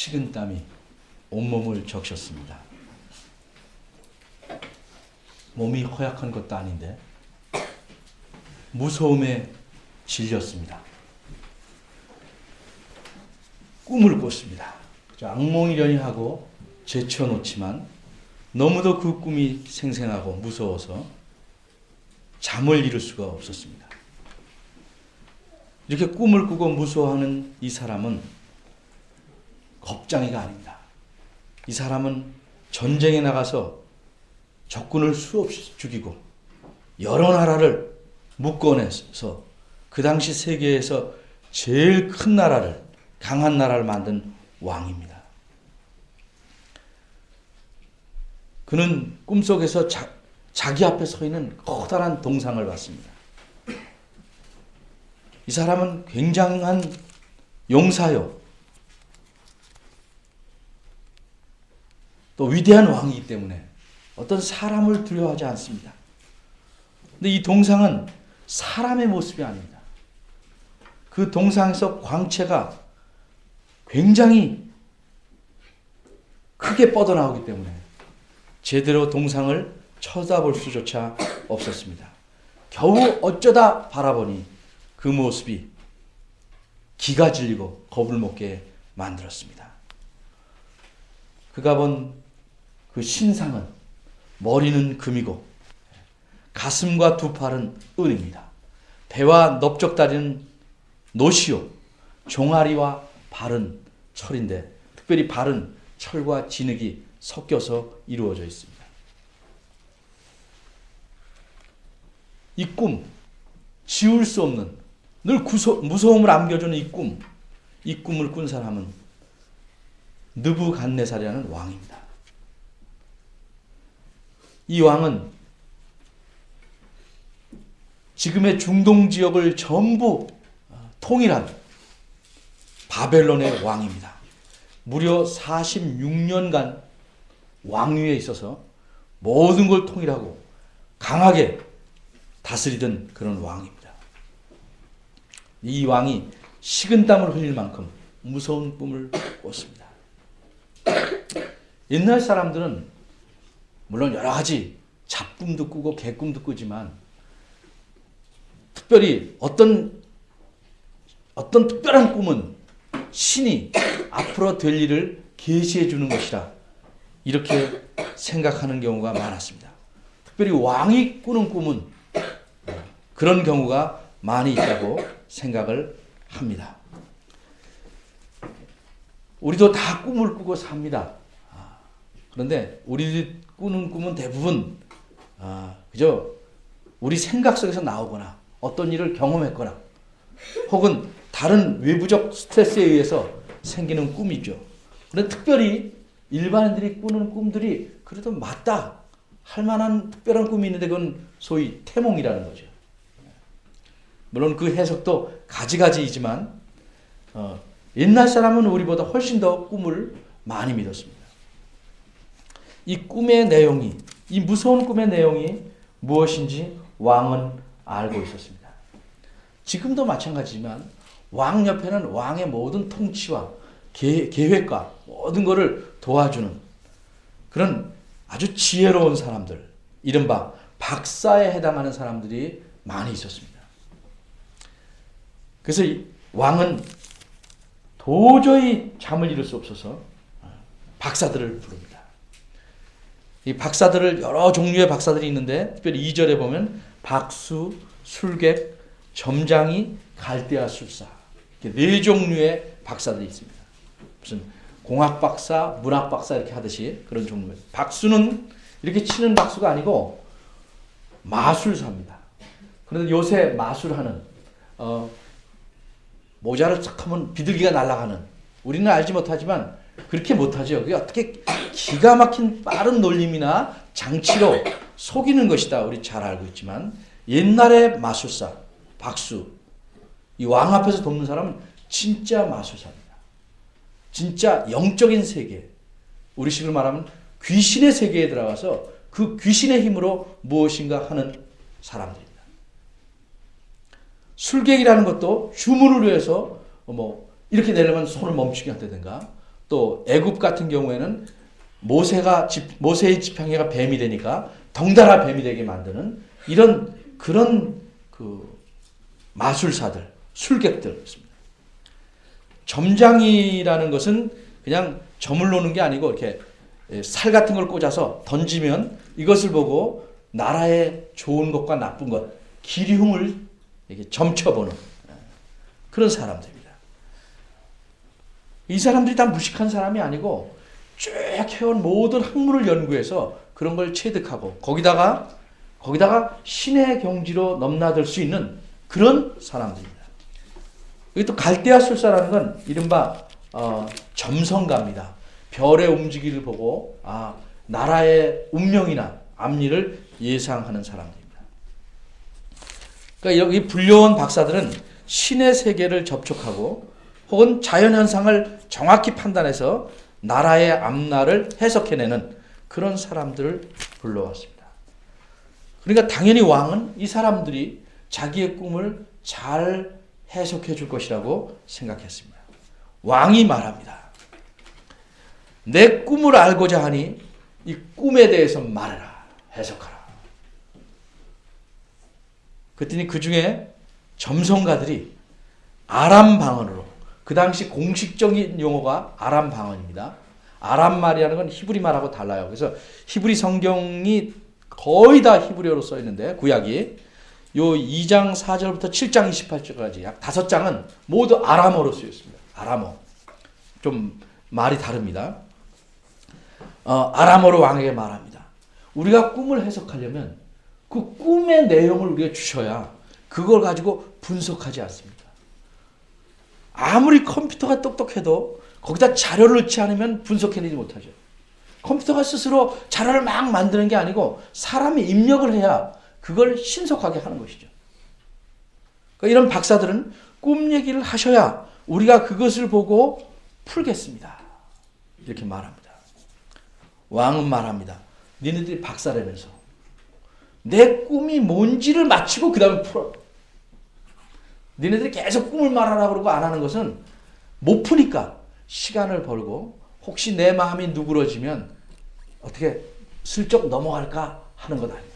식은땀이 온몸을 적셨습니다. 몸이 허약한 것도 아닌데 무서움에 질렸습니다. 꿈을 꿨습니다. 악몽이려니 하고 제쳐놓지만 너무도 그 꿈이 생생하고 무서워서 잠을 이룰 수가 없었습니다. 이렇게 꿈을 꾸고 무서워하는 이 사람은 겁장이가 아닙니다. 이 사람은 전쟁에 나가서 적군을 수없이 죽이고 여러 나라를 묶어내서 그 당시 세계에서 제일 큰 나라를, 강한 나라를 만든 왕입니다. 그는 꿈속에서 자기 앞에 서 있는 커다란 동상을 봤습니다. 이 사람은 굉장한 용사요, 또 위대한 왕이기 때문에 어떤 사람을 두려워하지 않습니다. 근데 이 동상은 사람의 모습이 아닙니다. 그 동상에서 광채가 굉장히 크게 뻗어나오기 때문에 제대로 동상을 쳐다볼 수조차 없었습니다. 겨우 어쩌다 바라보니 그 모습이 기가 질리고 겁을 먹게 만들었습니다. 그가 본 그 신상은 머리는 금이고 가슴과 두 팔은 은입니다. 배와 넓적다리는 노시요, 종아리와 발은 철인데 특별히 발은 철과 진흙이 섞여서 이루어져 있습니다. 이 꿈, 지울 수 없는 늘 무서움을 안겨주는 이 꿈을 꾼 사람은 느부갓네살이라는 왕입니다. 이 왕은 지금의 중동 지역을 전부 통일한 바벨론의 왕입니다. 무려 46년간 왕위에 있어서 모든 걸 통일하고 강하게 다스리던 그런 왕입니다. 이 왕이 식은땀을 흘릴 만큼 무서운 꿈을 꿨습니다. 옛날 사람들은 물론 여러 가지 잡꿈도 꾸고 개꿈도 꾸지만 특별히 어떤 특별한 꿈은 신이 앞으로 될 일을 계시해 주는 것이라 이렇게 생각하는 경우가 많았습니다. 특별히 왕이 꾸는 꿈은 그런 경우가 많이 있다고 생각을 합니다. 우리도 다 꿈을 꾸고 삽니다. 그런데 우리들이 꾸는 꿈은 대부분 그저 우리 생각 속에서 나오거나 어떤 일을 경험했거나 혹은 다른 외부적 스트레스에 의해서 생기는 꿈이죠. 그런데 특별히 일반인들이 꾸는 꿈들이 그래도 맞다 할 만한 특별한 꿈이 있는데 그건 소위 태몽이라는 거죠. 물론 그 해석도 가지가지이지만 옛날 사람은 우리보다 훨씬 더 꿈을 많이 믿었습니다. 이 꿈의 내용이, 이 무서운 꿈의 내용이 무엇인지 왕은 알고 있었습니다. 지금도 마찬가지지만 왕 옆에는 왕의 모든 통치와 계획과 모든 것을 도와주는 그런 아주 지혜로운 사람들, 이른바 박사에 해당하는 사람들이 많이 있었습니다. 그래서 왕은 도저히 잠을 이룰 수 없어서 박사들을 부릅니다. 이 박사들을 여러 종류의 박사들이 있는데 특별히 2절에 보면 박수, 술객, 점장이, 갈대아 술사 이렇게 4종류의 박사들이 있습니다. 무슨 공학 박사, 문학 박사 이렇게 하듯이 그런 종류의 박수는 이렇게 치는 박수가 아니고 마술사입니다. 그런데 요새 마술하는 모자를 착 하면 비둘기가 날아가는 우리는 알지 못하지만 그렇게 못하죠. 그게 어떻게 기가 막힌 빠른 놀림이나 장치로 속이는 것이다. 우리 잘 알고 있지만 옛날의 마술사, 박수, 이 왕 앞에서 돕는 사람은 진짜 마술사입니다. 진짜 영적인 세계, 우리식으로 말하면 귀신의 세계에 들어가서 그 귀신의 힘으로 무엇인가 하는 사람들입니다. 술객이라는 것도 주문을 위해서 이렇게 내려면 손을 멈추게 한다든가 또 애굽 같은 경우에는 모세의 지팡이가 뱀이 되니까 덩달아 뱀이 되게 만드는 그런 그 마술사들, 술객들 있습니다. 점장이라는 것은 그냥 점을 놓는 게 아니고 이렇게 살 같은 걸 꽂아서 던지면 이것을 보고 나라의 좋은 것과 나쁜 것, 기륭을 이렇게 점쳐보는 그런 사람들입니다. 이 사람들이 다 무식한 사람이 아니고 쭉 해온 모든 학문을 연구해서 그런 걸 체득하고 거기다가 신의 경지로 넘나들 수 있는 그런 사람들입니다. 여기 또 갈대아 술사라는 건 이른바 점성가입니다. 별의 움직임을 보고 나라의 운명이나 앞일을 예상하는 사람들입니다. 그러니까 여기 불려온 박사들은 신의 세계를 접촉하고 혹은 자연현상을 정확히 판단해서 나라의 앞날을 해석해내는 그런 사람들을 불러왔습니다. 그러니까 당연히 왕은 이 사람들이 자기의 꿈을 잘 해석해 줄 것이라고 생각했습니다. 왕이 말합니다. 내 꿈을 알고자 하니 이 꿈에 대해서 말해라. 해석하라. 그랬더니 그 중에 점성가들이 아람 방언으로, 그 당시 공식적인 용어가 아람 방언입니다. 아람 말이라는 건 히브리 말하고 달라요. 그래서 히브리 성경이 거의 다 히브리어로 써 있는데 구약이 요 2장 4절부터 7장 28절까지 약 5장은 모두 아람어로 쓰여 있습니다. 아람어. 좀 말이 다릅니다. 아람어로 왕에게 말합니다. 우리가 꿈을 해석하려면 그 꿈의 내용을 우리가 주셔야 그걸 가지고 분석하지 않습니다. 아무리 컴퓨터가 똑똑해도 거기다 자료를 넣지 않으면 분석해내지 못하죠. 컴퓨터가 스스로 자료를 막 만드는 게 아니고 사람이 입력을 해야 그걸 신속하게 하는 것이죠. 그러니까 이런 박사들은 꿈 얘기를 하셔야 우리가 그것을 보고 풀겠습니다. 이렇게 말합니다. 왕은 말합니다. 니네들이 박사라면서 내 꿈이 뭔지를 맞히고 그 다음에 풀어. 니네들이 계속 꿈을 말하라고 그러고 안 하는 것은 못 푸니까 시간을 벌고 혹시 내 마음이 누그러지면 어떻게 슬쩍 넘어갈까 하는 것 아니에요.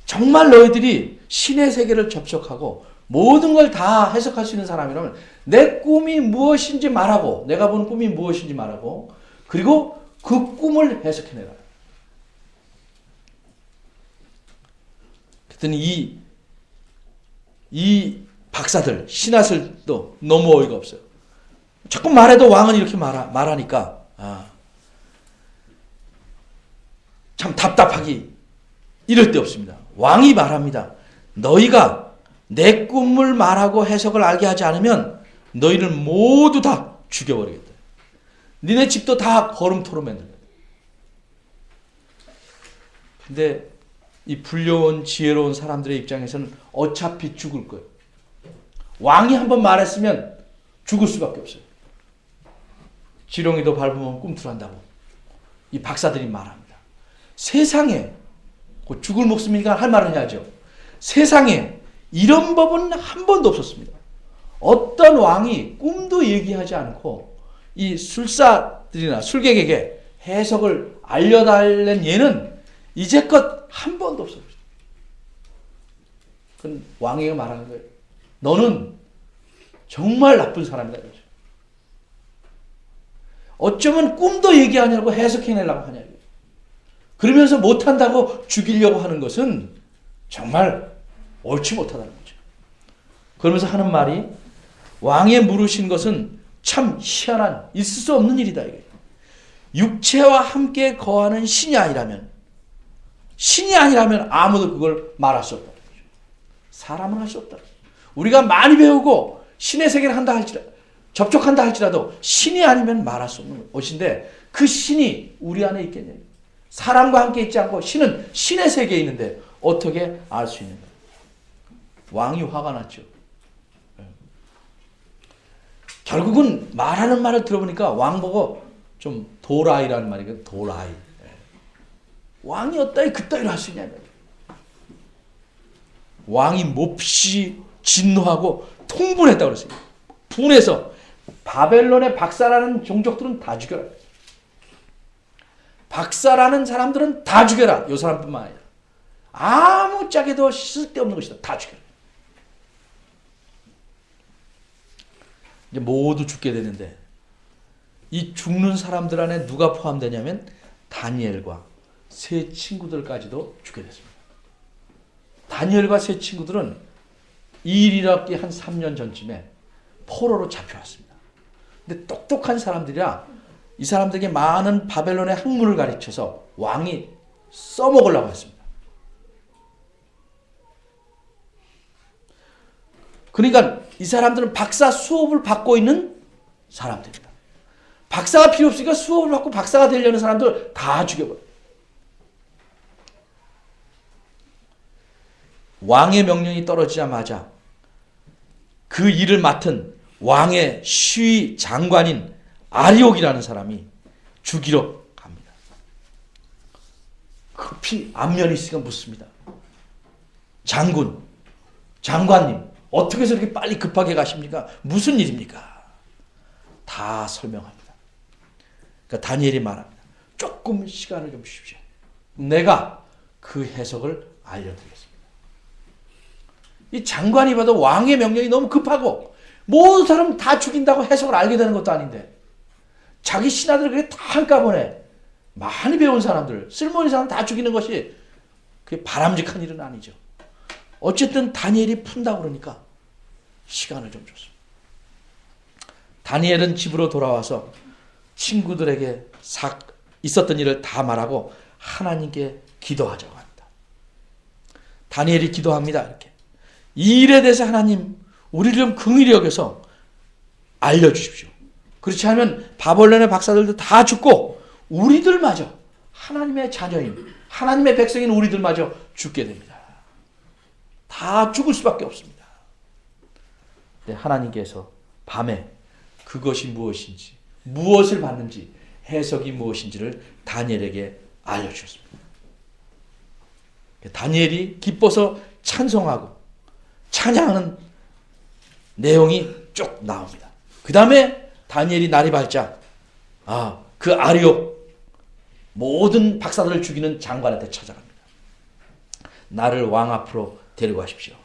정말 너희들이 신의 세계를 접촉하고 모든 걸 다 해석할 수 있는 사람이라면 내 꿈이 무엇인지 말하고 내가 본 꿈이 무엇인지 말하고 그리고 그 꿈을 해석해내라. 그랬더니 이 박사들 신하들도 너무 어이가 없어요. 자꾸 말해도 왕은 이렇게 말하니까 참 답답하기 이럴 데 없습니다. 왕이 말합니다. 너희가 내 꿈을 말하고 해석을 알게 하지 않으면 너희를 모두 다 죽여버리겠다. 니네 집도 다 거름토로 만들겠다. 근데 이 불려온 지혜로운 사람들의 입장에서는 어차피 죽을 거예요. 왕이 한번 말했으면 죽을 수밖에 없어요. 지렁이도 밟으면 꿈틀한다고 이 박사들이 말합니다. 세상에 죽을 목숨이니까 할 말은 해야죠. 세상에 이런 법은 한 번도 없었습니다. 어떤 왕이 꿈도 얘기하지 않고 이 술사들이나 술객에게 해석을 알려달란 예는 이제껏 한 번도 없었어요. 그건 왕에게 말하는 거예요. 너는 정말 나쁜 사람이다. 그러죠. 어쩌면 꿈도 얘기하냐고 해석해내려고 하냐. 그러면서 못한다고 죽이려고 하는 것은 정말 옳지 못하다는 거죠. 그러면서 하는 말이 왕의 물으신 것은 참 희한한 있을 수 없는 일이다. 이게. 육체와 함께 거하는 신이 아니라면 아무도 그걸 말할 수 없다. 사람은 할 수 없다. 우리가 많이 배우고 신의 세계를 접촉한다 할지라도 신이 아니면 말할 수 없는 것인데 그 신이 우리 안에 있겠냐. 사람과 함께 있지 않고 신은 신의 세계에 있는데 어떻게 알 수 있는가. 왕이 화가 났죠. 결국은 말하는 말을 들어보니까 왕 보고 좀 도라이라는 말이거든요. 도라이. 왕이 어따위 그따위로 할 수 있냐. 왕이 몹시 진노하고 통분했다고 그랬어요. 분해서 바벨론의 박사라는 종족들은 다 죽여라. 박사라는 사람들은 다 죽여라. 이 사람뿐만 아니라 아무짝에도 쓸데없는 것이다. 다 죽여라. 이제 모두 죽게 되는데 이 죽는 사람들 안에 누가 포함되냐면 다니엘과 세 친구들까지도 죽게 됐습니다. 다니엘과 세 친구들은 이 일이 일어나기 한 3년 전쯤에 포로로 잡혀왔습니다. 근데 똑똑한 사람들이라 이 사람들에게 많은 바벨론의 학문을 가르쳐서 왕이 써먹으려고 했습니다. 그러니까 이 사람들은 박사 수업을 받고 있는 사람들입니다. 박사가 필요 없으니까 수업을 받고 박사가 되려는 사람들 다 죽여버려요. 왕의 명령이 떨어지자마자 그 일을 맡은 왕의 시위 장관인 아리옥이라는 사람이 죽이러 갑니다. 급히 안면이 있으니까 묻습니다. 장관님, 어떻게 해서 이렇게 빨리 급하게 가십니까? 무슨 일입니까? 다 설명합니다. 그러니까 다니엘이 말합니다. 조금 시간을 좀 주십시오. 내가 그 해석을 알려드리겠습니다. 이 장관이 봐도 왕의 명령이 너무 급하고 모든 사람 다 죽인다고 해석을 알게 되는 것도 아닌데 자기 신하들을 그렇게 다 한꺼번에 많이 배운 사람들, 쓸모있는 사람 다 죽이는 것이 그게 바람직한 일은 아니죠. 어쨌든 다니엘이 푼다고 그러니까 시간을 좀 줬습니다. 다니엘은 집으로 돌아와서 친구들에게 있었던 일을 다 말하고 하나님께 기도하자고 합니다. 다니엘이 기도합니다. 이렇게. 이 일에 대해서 하나님 우리를 좀 긍휼히 여겨서 알려주십시오. 그렇지 않으면 바벨론의 박사들도 다 죽고 우리들마저 하나님의 자녀인 하나님의 백성인 우리들마저 죽게 됩니다. 다 죽을 수밖에 없습니다. 네, 하나님께서 밤에 그것이 무엇인지 무엇을 받는지 해석이 무엇인지를 다니엘에게 알려주셨습니다. 다니엘이 기뻐서 찬송하고 찬양하는 내용이 쭉 나옵니다. 그 다음에 다니엘이 날이 밝자 그 아리옥 모든 박사들을 죽이는 장관한테 찾아갑니다. 나를 왕 앞으로 데리고 가십시오.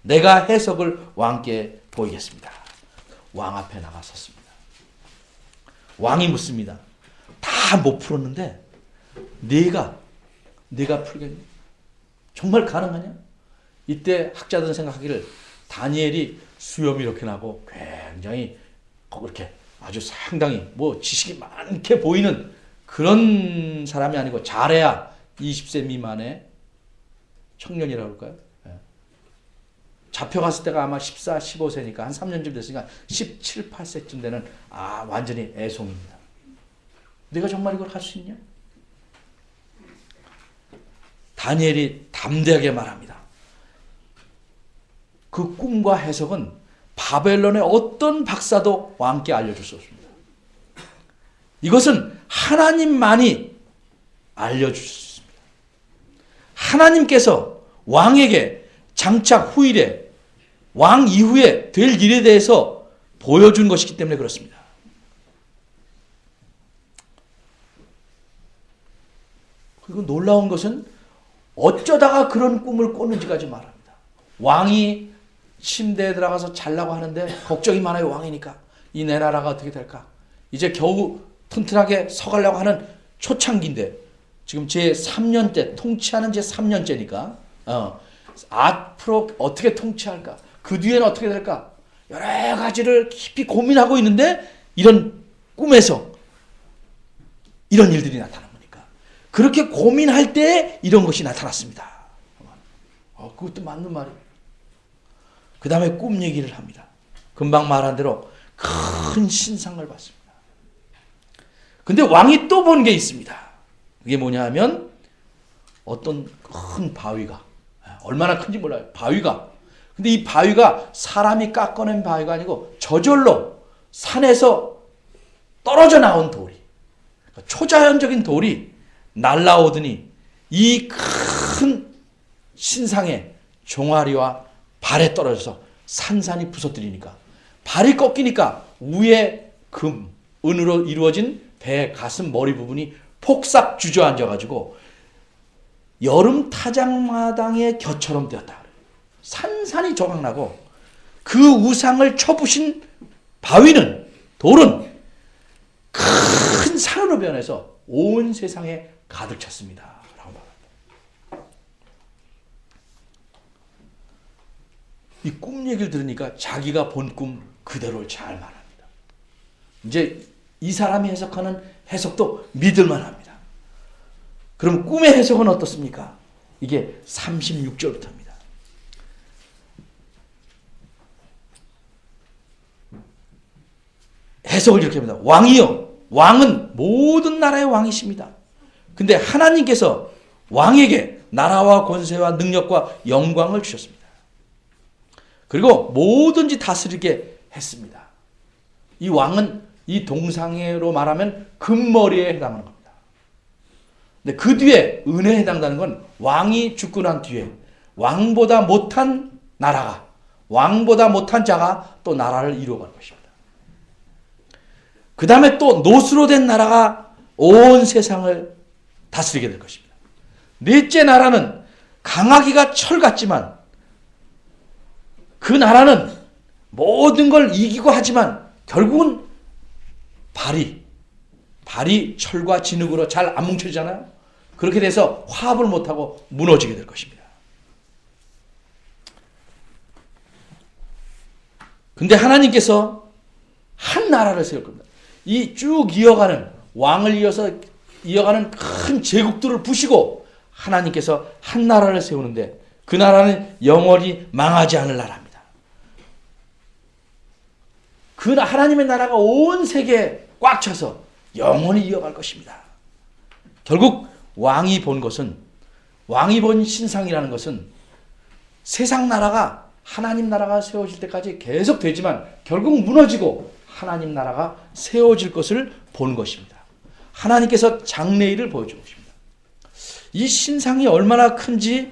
내가 해석을 왕께 보이겠습니다. 왕 앞에 나가섰습니다. 왕이 묻습니다. 다 못 풀었는데 네가 풀겠니? 정말 가능하냐? 이때 학자들은 생각하기를 다니엘이 수염이 이렇게 나고 굉장히 그렇게 아주 상당히 지식이 많게 보이는 그런 사람이 아니고 잘해야 20세 미만의 청년이라고 할까요? 잡혀갔을 때가 아마 14, 15세니까 한 3년쯤 됐으니까 17, 18세쯤 되는 완전히 애송입니다. 내가 정말 이걸 할 수 있냐? 다니엘이 담대하게 말합니다. 그 꿈과 해석은 바벨론의 어떤 박사도 왕께 알려줄 수 없습니다. 이것은 하나님만이 알려줄 수 있습니다. 하나님께서 왕에게 장착 후일에 왕 이후에 될 일에 대해서 보여준 것이기 때문에 그렇습니다. 그리고 놀라운 것은 어쩌다가 그런 꿈을 꿨는지까지 말합니다. 왕이 침대에 들어가서 자려고 하는데 걱정이 많아요. 왕이니까. 이 내 나라가 어떻게 될까? 이제 겨우 튼튼하게 서가려고 하는 초창기인데 지금 제 3년째 통치하는 제 3년째니까 앞으로 어떻게 통치할까? 그 뒤에는 어떻게 될까? 여러 가지를 깊이 고민하고 있는데 이런 꿈에서 이런 일들이 나타난 거니까. 그렇게 고민할 때 이런 것이 나타났습니다. 그것도 맞는 말이에요. 그 다음에 꿈 얘기를 합니다. 금방 말한 대로 큰 신상을 봤습니다. 근데 왕이 또 본 게 있습니다. 그게 뭐냐 하면 어떤 큰 바위가 얼마나 큰지 몰라요. 바위가. 근데 이 바위가 사람이 깎아낸 바위가 아니고 저절로 산에서 떨어져 나온 돌이 초자연적인 돌이 날라오더니 이 큰 신상의 종아리와 발에 떨어져서 산산이 부서뜨리니까 발이 꺾이니까 위에 은으로 이루어진 배 가슴 머리 부분이 폭삭 주저앉아가지고 여름 타작마당의 겨처럼 되었다. 산산이 조각나고 그 우상을 쳐부신 바위는 돌은 큰 산으로 변해서 온 세상에 가득 찼습니다. 라고 말합니다. 이 꿈 얘기를 들으니까 자기가 본 꿈 그대로 잘 말합니다. 이제 이 사람이 해석하는 해석도 믿을만 합니다. 그럼 꿈의 해석은 어떻습니까? 이게 36절부터입니다. 해석을 이렇게 합니다. 왕이요, 왕은 모든 나라의 왕이십니다. 근데 하나님께서 왕에게 나라와 권세와 능력과 영광을 주셨습니다. 그리고 뭐든지 다스리게 했습니다. 이 왕은 이 동상으로 말하면 금머리에 해당하는 겁니다. 근데 그 뒤에 은혜에 해당하는 건 왕이 죽고 난 뒤에 왕보다 못한 나라가, 왕보다 못한 자가 또 나라를 이루어갈 것입니다. 그 다음에 또 노수로 된 나라가 온 세상을 다스리게 될 것입니다. 넷째 나라는 강하기가 철 같지만 그 나라는 모든 걸 이기고 하지만 결국은 발이 철과 진흙으로 잘 안 뭉쳐지잖아요. 그렇게 돼서 화합을 못하고 무너지게 될 것입니다. 근데 하나님께서 한 나라를 세울 겁니다. 이 쭉 이어가는 왕을 이어가는 큰 제국들을 부시고 하나님께서 한 나라를 세우는데 그 나라는 영원히 망하지 않을 나라입니다. 그 하나님의 나라가 온 세계에 꽉 차서 영원히 이어갈 것입니다. 결국 왕이 본 신상이라는 것은 세상 나라가 하나님 나라가 세워질 때까지 계속 되지만 결국 무너지고 하나님 나라가 세워질 것을 본 것입니다. 하나님께서 장래일을 보여준 것입니다. 이 신상이 얼마나 큰지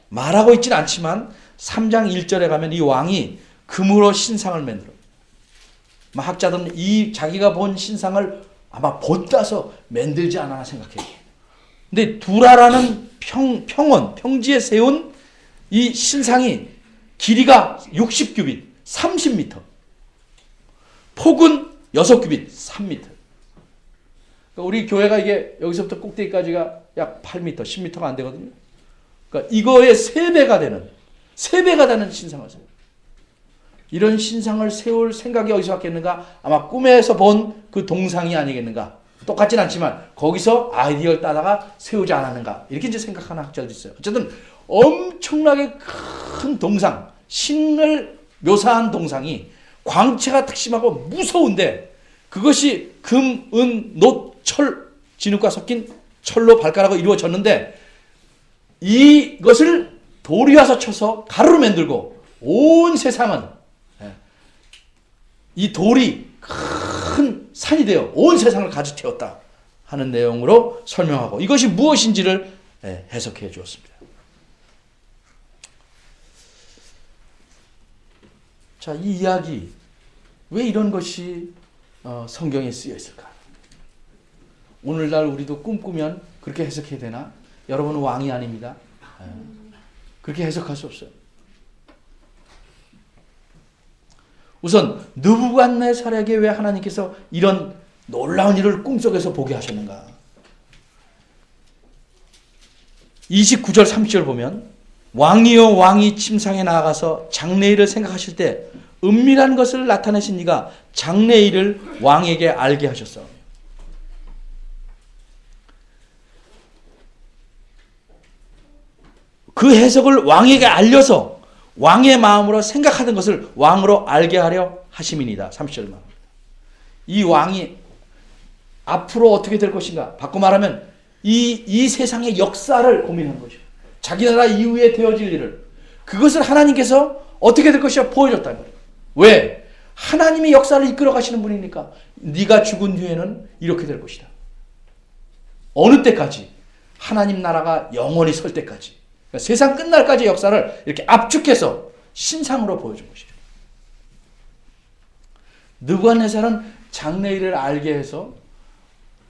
말하고 있지는 않지만 3장 1절에 가면 이 왕이 금으로 신상을 만들어. 학자들은 이 자기가 본 신상을 아마 봇가서 만들지 않았나 생각해요. 근데 두라라는 평지에 세운 이 신상이 길이가 60규빗, 30m. 폭은 6규빗, 3m. 그러니까 우리 교회가 이게 여기서부터 꼭대기까지가 약 8m, 10m가 안 되거든요. 그러니까 이거의 3배가 되는 신상을 세워요. 이런 신상을 세울 생각이 어디서 왔겠는가? 아마 꿈에서 본 그 동상이 아니겠는가? 똑같진 않지만 거기서 아이디어를 따다가 세우지 않았는가? 이렇게 이제 생각하는 학자들이 있어요. 어쨌든 엄청나게 큰 동상, 신을 묘사한 동상이 광채가 특심하고 무서운데 그것이 금, 은, 놋, 철, 진흙과 섞인 철로 발가락으로 이루어졌는데 이것을 돌이 와서 쳐서 가루로 만들고 온 세상은 이 돌이 큰 산이 되어 온 세상을 가득 채웠다 하는 내용으로 설명하고 이것이 무엇인지를 해석해 주었습니다. 자, 이 이야기 왜 이런 것이 성경에 쓰여 있을까? 오늘날 우리도 꿈꾸면 그렇게 해석해야 되나? 여러분은 왕이 아닙니다. 그렇게 해석할 수 없어요. 우선 느부갓네살에게 왜 하나님께서 이런 놀라운 일을 꿈속에서 보게 하셨는가? 29절 30절 보면 왕이여 왕이 침상에 나아가서 장래일을 생각하실 때 은밀한 것을 나타내신 이가 장래일을 왕에게 알게 하셨어. 그 해석을 왕에게 알려서 왕의 마음으로 생각하던 것을 왕으로 알게 하려 하심이니이다. 30절만. 이 왕이 앞으로 어떻게 될 것인가? 바꿔 말하면 이 세상의 역사를 고민하는 거죠. 자기 나라 이후에 되어질 일을. 그것을 하나님께서 어떻게 될 것이냐 보여줬다는 거예요. 왜? 하나님이 역사를 이끌어 가시는 분이니까 네가 죽은 뒤에는 이렇게 될 것이다. 어느 때까지? 하나님 나라가 영원히 설 때까지. 그러니까 세상 끝날까지 역사를 이렇게 압축해서 신상으로 보여준 것이죠. 느부갓네살은 장래일을 알게 해서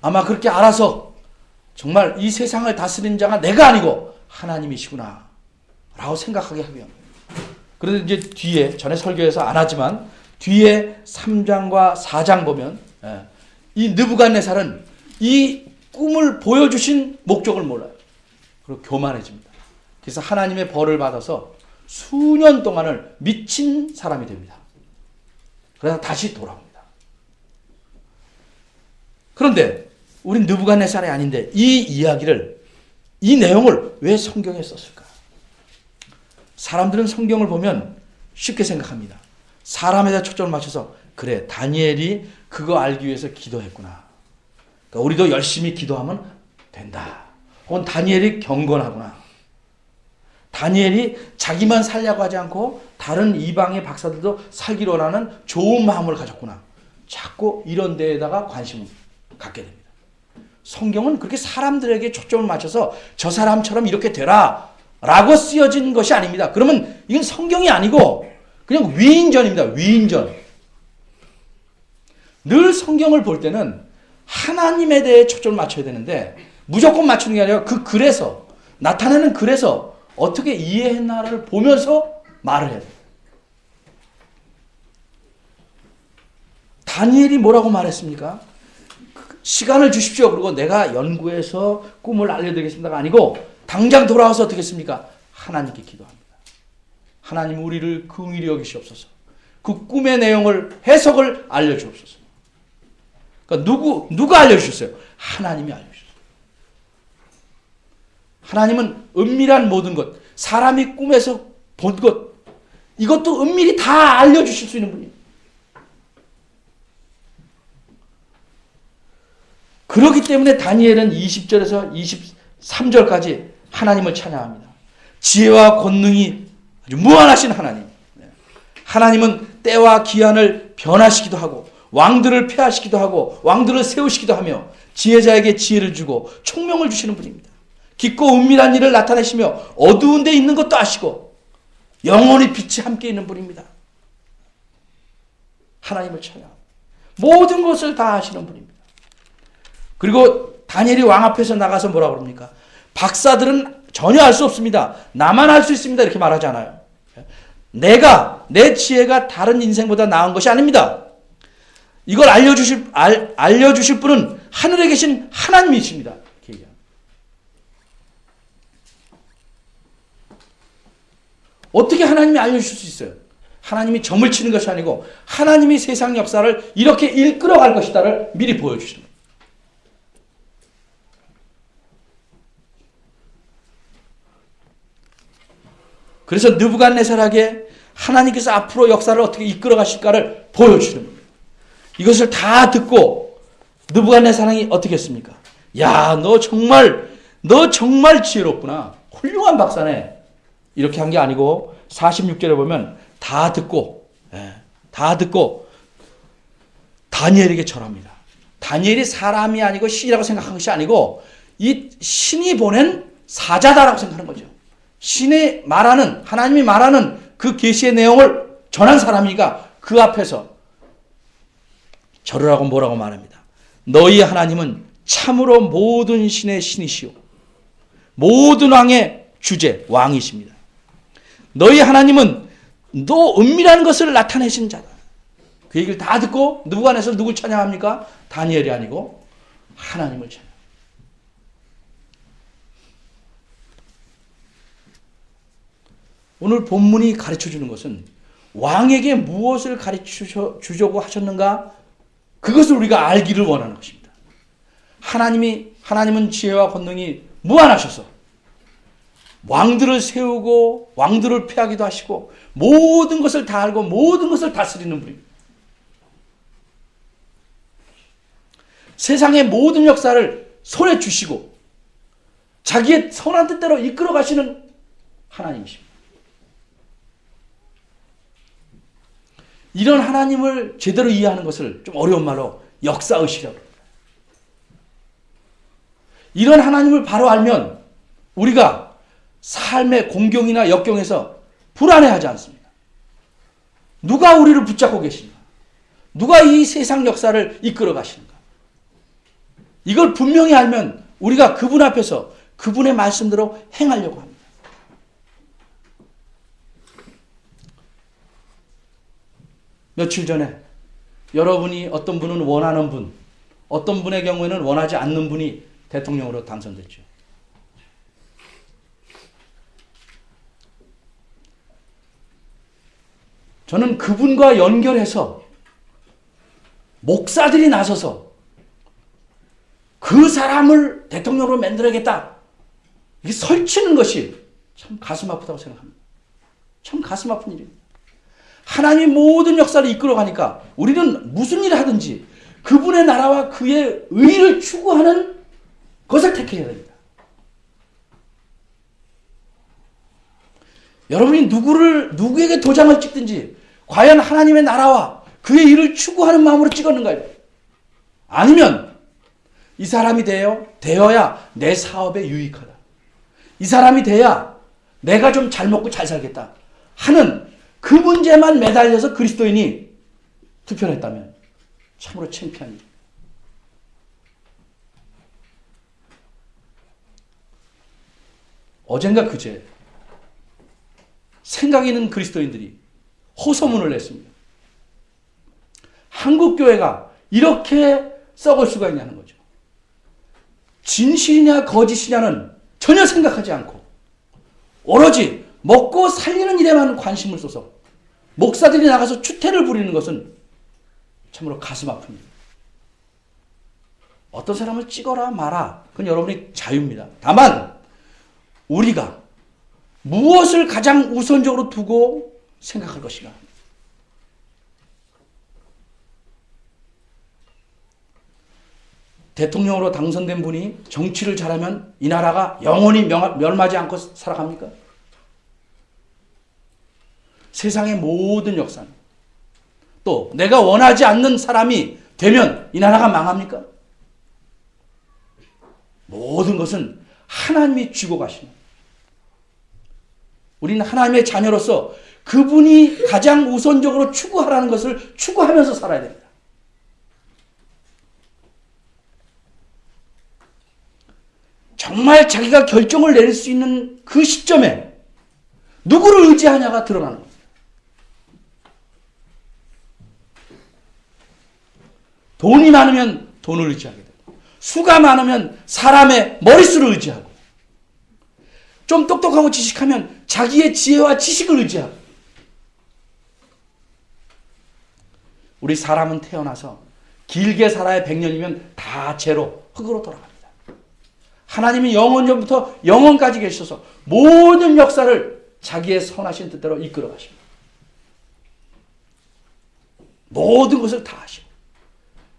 아마 그렇게 알아서 정말 이 세상을 다스리는 자가 내가 아니고 하나님이시구나 라고 생각하게 하고요. 그래서 이제 뒤에 전에 설교에서 안 하지만 뒤에 3장과 4장 보면 이 느부갓네살은 이 꿈을 보여주신 목적을 몰라요. 그리고 교만해집니다. 그래서 하나님의 벌을 받아서 수년 동안을 미친 사람이 됩니다. 그래서 다시 돌아옵니다. 그런데 우린 느부갓네살이 아닌데 이 이야기를, 이 내용을 왜 성경에 썼을까? 사람들은 성경을 보면 쉽게 생각합니다. 사람에다 초점을 맞춰서 그래, 다니엘이 그거 알기 위해서 기도했구나. 그러니까 우리도 열심히 기도하면 된다. 혹은 다니엘이 경건하구나. 다니엘이 자기만 살려고 하지 않고 다른 이방의 박사들도 살기로 원하는 좋은 마음을 가졌구나. 자꾸 이런 데에다가 관심을 갖게 됩니다. 성경은 그렇게 사람들에게 초점을 맞춰서 저 사람처럼 이렇게 되라 라고 쓰여진 것이 아닙니다. 그러면 이건 성경이 아니고 그냥 위인전입니다. 위인전. 늘 성경을 볼 때는 하나님에 대해 초점을 맞춰야 되는데 무조건 맞추는 게 아니라 그 글에서, 나타내는 글에서 어떻게 이해했나를 보면서 말을 해야 돼요. 다니엘이 뭐라고 말했습니까? 시간을 주십시오. 그리고 내가 연구해서 꿈을 알려드리겠습니다가 아니고 당장 돌아와서 어떻게 했습니까? 하나님께 기도합니다. 하나님 우리를 긍휼히 여기시옵소서. 그 꿈의 내용을, 해석을 알려주옵소서. 그러니까 누가 알려주셨어요? 하나님이 알려주셨어요. 하나님은 은밀한 모든 것, 사람이 꿈에서 본 것, 이것도 은밀히 다 알려주실 수 있는 분이에요. 그렇기 때문에 다니엘은 20절에서 23절까지 하나님을 찬양합니다. 지혜와 권능이 아주 무한하신 하나님. 하나님은 때와 기한을 변화시키기도 하고 왕들을 폐하시기도 하고 왕들을 세우시기도 하며 지혜자에게 지혜를 주고 총명을 주시는 분입니다. 깊고 은밀한 일을 나타내시며 어두운 데 있는 것도 아시고 영원히 빛이 함께 있는 분입니다. 하나님을 찬양합니다. 모든 것을 다 아시는 분입니다. 그리고 다니엘이 왕 앞에서 나가서 뭐라 그럽니까? 박사들은 전혀 알 수 없습니다. 나만 알 수 있습니다. 이렇게 말하지 않아요. 내 지혜가 다른 인생보다 나은 것이 아닙니다. 이걸 알려주실 분은 하늘에 계신 하나님이십니다. 어떻게 하나님이 알려주실 수 있어요? 하나님이 점을 치는 것이 아니고 하나님이 세상 역사를 이렇게 이끌어갈 것이다를 미리 보여주시는 거예요. 그래서 느부갓네살에게 하나님께서 앞으로 역사를 어떻게 이끌어 가실까를 보여주시는 겁니다. 이것을 다 듣고 느부갓네살이 어떻게 했습니까? 야, 너 정말 지혜롭구나. 훌륭한 박사네. 이렇게 한 게 아니고 46절에 보면 다 듣고 다니엘에게 절합니다. 다니엘이 사람이 아니고 신이라고 생각한 것이 아니고 이 신이 보낸 사자다라고 생각하는 거죠. 하나님이 말하는 그 계시의 내용을 전한 사람이니까 그 앞에서 절을 하고 뭐라고 말합니다. 너희 하나님은 참으로 모든 신의 신이시오. 모든 왕의 주제, 왕이십니다. 너희 하나님은 너 은밀한 것을 나타내신 자다. 그 얘기를 다 듣고 느부갓네살 누굴 찬양합니까? 다니엘이 아니고 하나님을 찬양. 오늘 본문이 가르쳐주는 것은 왕에게 무엇을 가르쳐주려고 하셨는가? 그것을 우리가 알기를 원하는 것입니다. 하나님은 지혜와 권능이 무한하셔서 왕들을 세우고 왕들을 폐하기도 하시고 모든 것을 다 알고 모든 것을 다스리는 분입니다. 세상의 모든 역사를 손에 주시고 자기의 선한 뜻대로 이끌어 가시는 하나님이십니다. 이런 하나님을 제대로 이해하는 것을 좀 어려운 말로 역사의식이라고 합니다. 이런 하나님을 바로 알면 우리가 삶의 공경이나 역경에서 불안해하지 않습니다. 누가 우리를 붙잡고 계신가? 누가 이 세상 역사를 이끌어 가시는가? 이걸 분명히 알면 우리가 그분 앞에서 그분의 말씀대로 행하려고 합니다. 며칠 전에 여러분이 어떤 분은 원하는 분, 어떤 분의 경우에는 원하지 않는 분이 대통령으로 당선됐죠. 저는 그분과 연결해서 목사들이 나서서 그 사람을 대통령으로 만들어야겠다. 이게 설치는 것이 참 가슴 아프다고 생각합니다. 참 가슴 아픈 일입니다. 하나님이 모든 역사를 이끌어가니까 우리는 무슨 일을 하든지 그분의 나라와 그의 의를 추구하는 것을 택해야 됩니다. 여러분이 누구에게 도장을 찍든지 과연 하나님의 나라와 그의 일을 추구하는 마음으로 찍었는가요? 아니면 이 사람이 되어야 내 사업에 유익하다. 이 사람이 돼야 내가 좀 잘 먹고 잘 살겠다 하는 그 문제만 매달려서 그리스도인이 투표를 했다면 참으로 창피한 일. 어젠가 그제 생각 있는 그리스도인들이 호소문을 냈습니다. 한국교회가 이렇게 썩을 수가 있냐는 거죠. 진실이냐 거짓이냐는 전혀 생각하지 않고 오로지 먹고 살리는 일에만 관심을 쏟아서 목사들이 나가서 추태를 부리는 것은 참으로 가슴 아픕니다. 어떤 사람을 찍어라 마라 그건 여러분의 자유입니다. 다만 우리가 무엇을 가장 우선적으로 두고 생각할 것인가. 대통령으로 당선된 분이 정치를 잘하면 이 나라가 영원히 멸망하지 않고 살아갑니까? 세상의 모든 역사는 또 내가 원하지 않는 사람이 되면 이 나라가 망합니까? 모든 것은 하나님이 쥐고 가시는. 우리는 하나님의 자녀로서 그분이 가장 우선적으로 추구하라는 것을 추구하면서 살아야 됩니다. 정말 자기가 결정을 내릴 수 있는 그 시점에 누구를 의지하냐가 드러나는 겁니다. 돈이 많으면 돈을 의지하게 되고 수가 많으면 사람의 머릿수를 의지하고 좀 똑똑하고 지식하면 자기의 지혜와 지식을 의지하고 우리 사람은 태어나서 길게 살아야 100년이면 다 죄로 흙으로 돌아갑니다. 하나님이 영원 전부터 영원까지 계셔서 모든 역사를 자기의 선하신 뜻대로 이끌어 가십니다. 모든 것을 다 하시고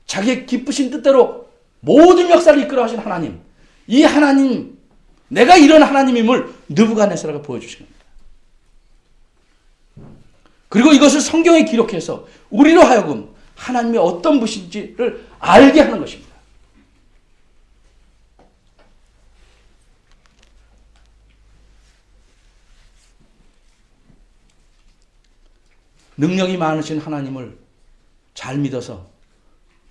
자기의 기쁘신 뜻대로 모든 역사를 이끌어 가신 하나님, 이 하나님, 내가 이런 하나님임을 느부갓네살에게 보여주신 겁니다. 그리고 이것을 성경에 기록해서 우리로 하여금 하나님이 어떤 분이신지를 알게 하는 것입니다. 능력이 많으신 하나님을 잘 믿어서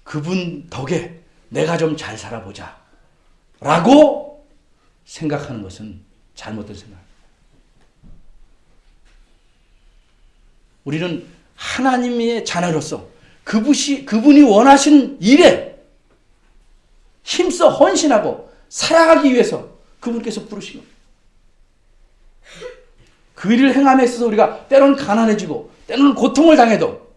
그분 덕에 내가 좀 잘 살아보자 라고 생각하는 것은 잘못된 생각입니다. 우리는 하나님의 자녀로서 그분이 원하신 일에 힘써 헌신하고 살아가기 위해서 그분께서 부르신 겁니다. 그 일을 행함에 있어서 우리가 때로는 가난해지고 때로는 고통을 당해도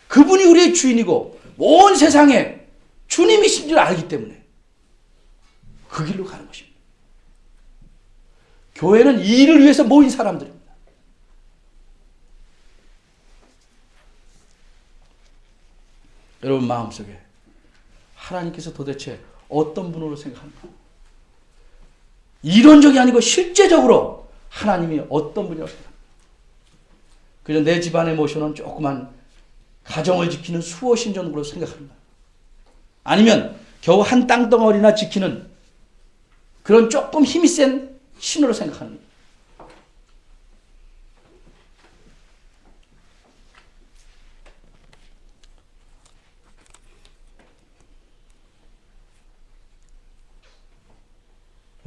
그분이 우리의 주인이고 온 세상에 주님이신 줄 알기 때문에 그 길로 가는 것입니다. 교회는 이 일을 위해서 모인 사람들입니다. 여러분 마음속에 하나님께서 도대체 어떤 분으로 생각합니까? 이론적이 아니고 실제적으로 하나님이 어떤 분이라고 생각합니까? 그저 내 집안에 모셔놓은 조그만 가정을 지키는 수호 신전으로 생각합니다. 아니면 겨우 한 땅덩어리나 지키는 그런 조금 힘이 센 신으로 생각합니다.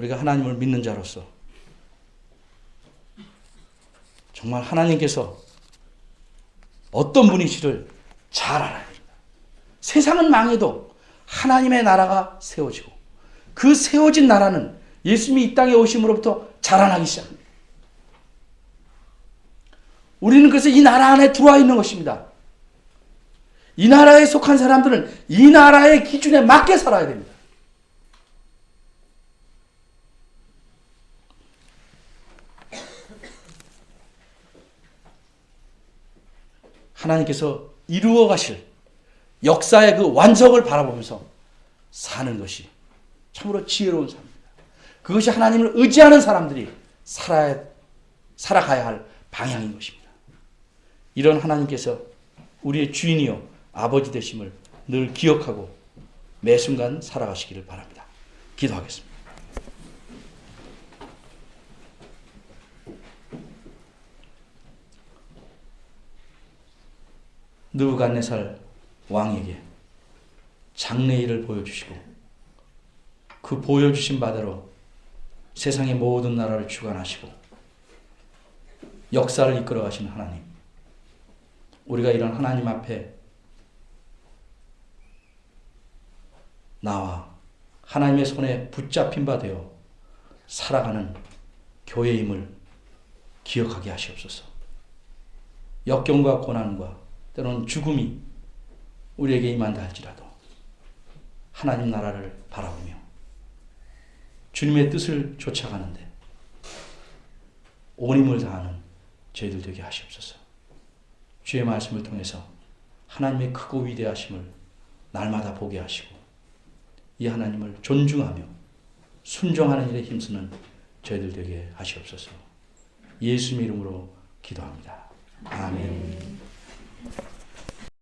우리가 하나님을 믿는 자로서 정말 하나님께서 어떤 분이시를 잘 알아야 됩니다. 세상은 망해도 하나님의 나라가 세워지고 그 세워진 나라는 예수님이 이 땅에 오심으로부터 자라나기 시작합니다. 우리는 그래서 이 나라 안에 들어와 있는 것입니다. 이 나라에 속한 사람들은 이 나라의 기준에 맞게 살아야 됩니다. 하나님께서 이루어 가실 역사의 그 완성을 바라보면서 사는 것이 참으로 지혜로운 삶입니다. 그것이 하나님을 의지하는 사람들이 살아가야 할 방향인 것입니다. 이런 하나님께서 우리의 주인이요 아버지 되심을 늘 기억하고 매 순간 살아가시기를 바랍니다. 기도하겠습니다. 느부갓네살 왕에게 장래일을 보여주시고 그 보여주신 바대로 세상의 모든 나라를 주관하시고 역사를 이끌어 가시는 하나님, 우리가 이런 하나님 앞에 나와 하나님의 손에 붙잡힌 바 되어 살아가는 교회임을 기억하게 하시옵소서. 역경과 고난과 때로는 죽음이 우리에게 임한다 할지라도 하나님 나라를 바라보며 주님의 뜻을 쫓아가는데 온 힘을 다하는 저희들 되게 하시옵소서. 주의 말씀을 통해서 하나님의 크고 위대하심을 날마다 보게 하시고 이 하나님을 존중하며 순종하는 일에 힘쓰는 저희들 되게 하시옵소서. 예수님 이름으로 기도합니다. 아멘.